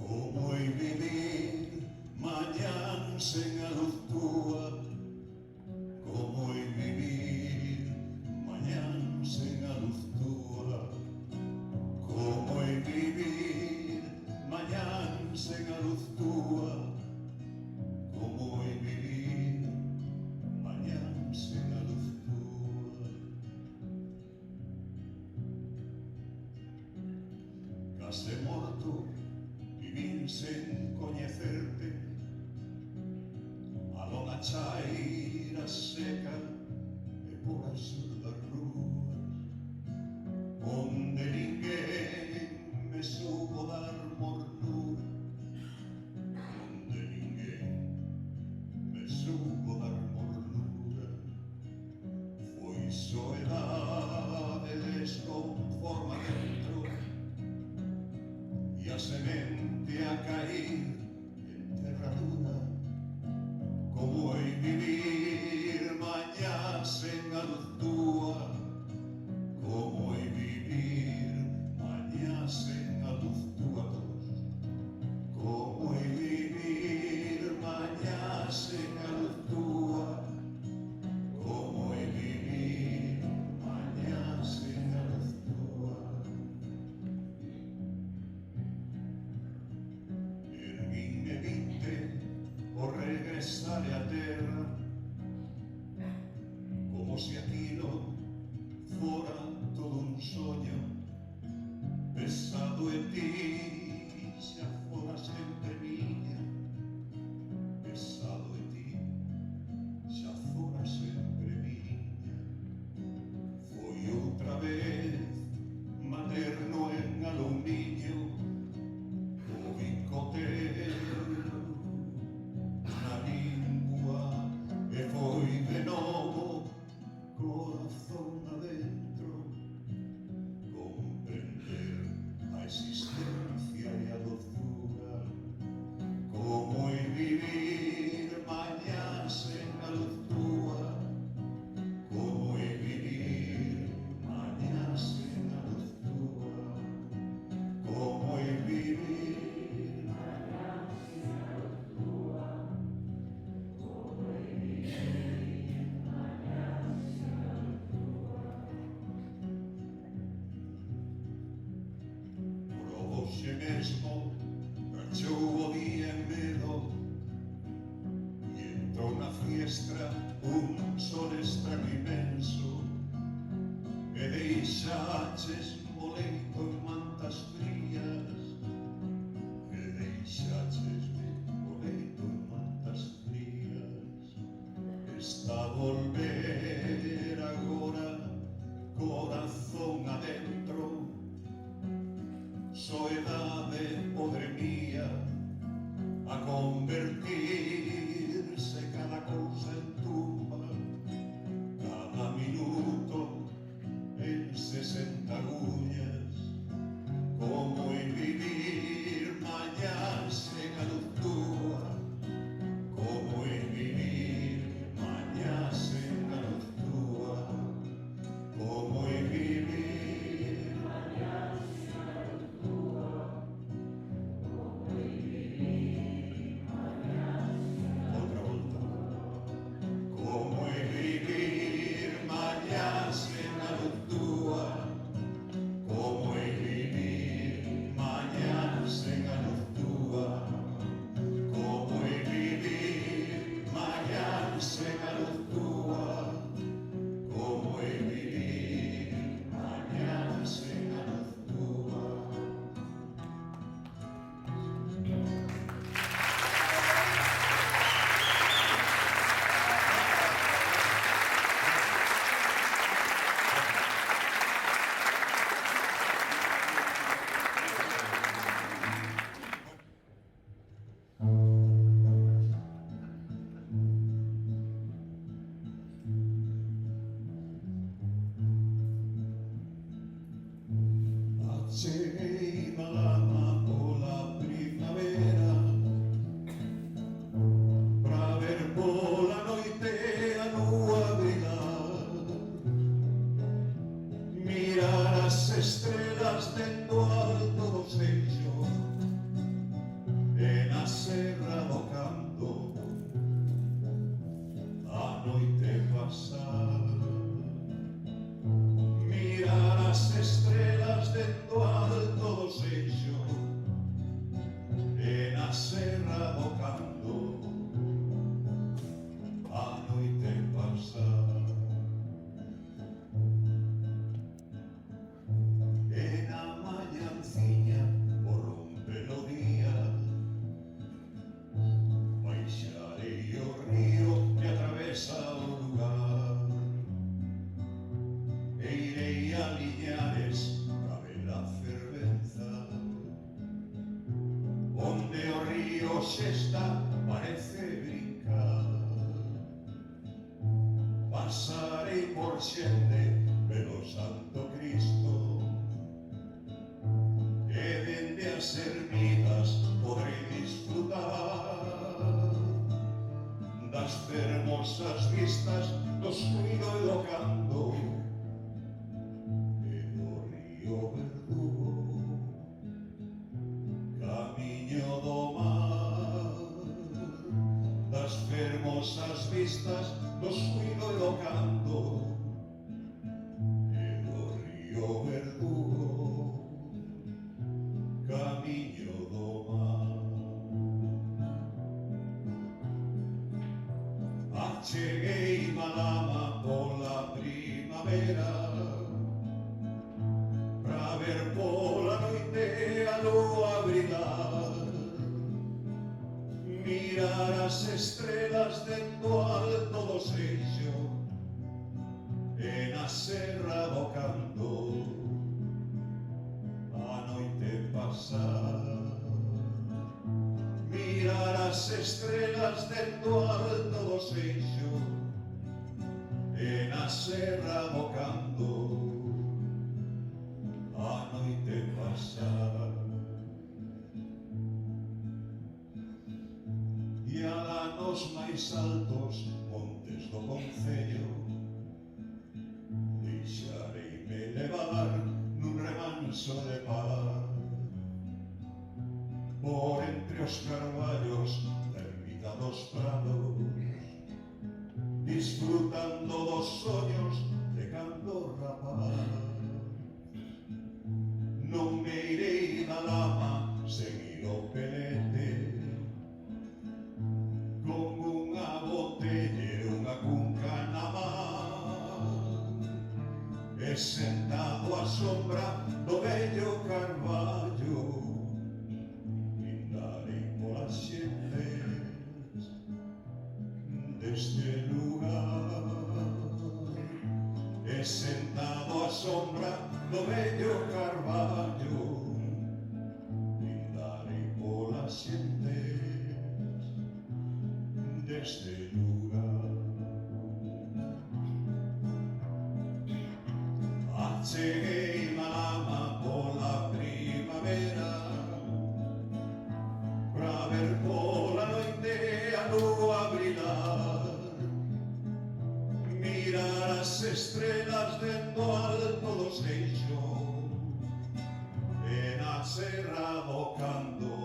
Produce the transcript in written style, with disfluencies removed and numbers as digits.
Como hai vivir mañán sen a luz túa, como hai vivir mañán sen a luz túa, como hai vivir mañán sen a luz túa, como hai vivir mañán sen a luz túa. Case morto vivir sen coñecerte, a lona chaira seca e por as das rúas, onde ninguén me supo dar mornura, onde ninguén me supo dar mornura. Foi soedade desconforma dentro e a semente a cair en terradura. Como hai vivir mañá sen a luz túa, como hai vivir mañá sen a luz túa todos, como hai vivir mañá sen a luz túa, como hai vivir mañá sen a luz túa. Erguinme vinte por regresar a terra, como se aquilo fora todo un soño, pesado en ti xa fora sempre miña, pesado en ti xa fora sempre miña. Foi outra vez materno en aluminio, o bicoteo na lingua, e foi de novo corazón adentro comprender a existencia e a dozura. Como hai vivir mañá sen a luz túa, como hai vivir mañá sen a luz túa, como hai vivir mañá sen a luz túa, como hai vivir mañá sen a luz túa. Proboxe mesmo, rachou o día en medo, e entrou na fiestra un sol extraño inmenso, e deixaches o leito en mantas frías, e deixachesme o leito en mantas frías. Está a volver agora corazón adentro, soedade podre mía, a convertirse cada cousa en tumba, cada minuto en 60 agullas. Como hai vivir mañá sen a luz túa, como hai vivir mañá sen a luz túa, como hai vivir mañá sen a luz túa, como hai vivir mañá sen a luz túa. Outra volta. Como hai vivir mañá sen a luz túa, como hai vivir mañá sen a luz túa, como hai vivir mañá sen a luz túa, como hai vivir mañá sen a luz túa. Aceita la amapola primavera, pra ver pola noite a lúa brillar, mirar as estrelas dentro alto do seixo, serra do Canto a noite pasar, mirar as estrelas dentro alto do seixo e na serra do Canto a noite pasar. E na mañanciña por romper o día baixarei o río que atravesa o lugar e irei a Liñares pra ver a fervenza onde o río xesta parece brincar. Pasarei por xente pelo Santo Cristo e dende as ermidas podrei disfrutar das fermosas vistas do suído e do canto e do río Verdugo, camiño do mar, das fermosas vistas do suído e do canto e do río Verdugo, camiño do mar. Acheguei Malama pola primavera pra ver pola noite a lúa brillar, mirar as estrelas dentro alto do seixo e na serra do Canto a noite pasar, mirar as estrelas dentro alto do seixo e na serra do Canto a noite pasar. E alá nos máis altos montes do concello deixareime levar nun remanso de paz por entre os carballos da ermita dos prados, disfrutando dos soños de cando rapaz. Non me irei da lama seguir o pelete con unha botella e unha cunca na man e sentado á sombra do vello carballo brindarei polas xentes deste lugar e sentado á sombra do vello carballo brindarei polas xentes deste lugar. Acheguei Malama pola primavera pra ver pola noite a lúa brillar, mirar as estrelas dentro alto do seixo e na serra do Canto